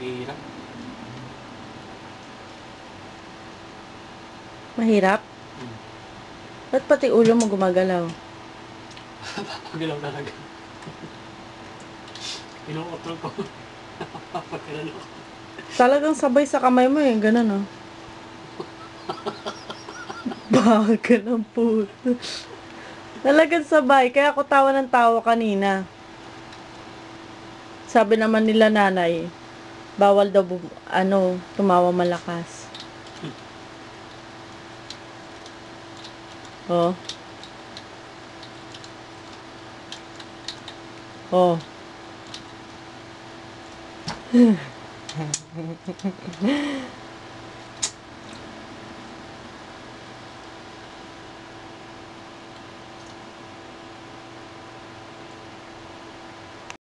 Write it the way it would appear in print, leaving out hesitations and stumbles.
Hirap. Mahirap? Hmm. Ba't pati ulo mo gumagalaw? Papagalaw talaga. Inuutol ko. Papagalaw ko. Talagang sabay sa kamay mo eh, ganun oh. Bagal ng puto. Talagang sabay, kaya ako tawa ng tawa kanina. Sabi naman nila nanay, bawal daw tumawa malakas. Oh. Oh.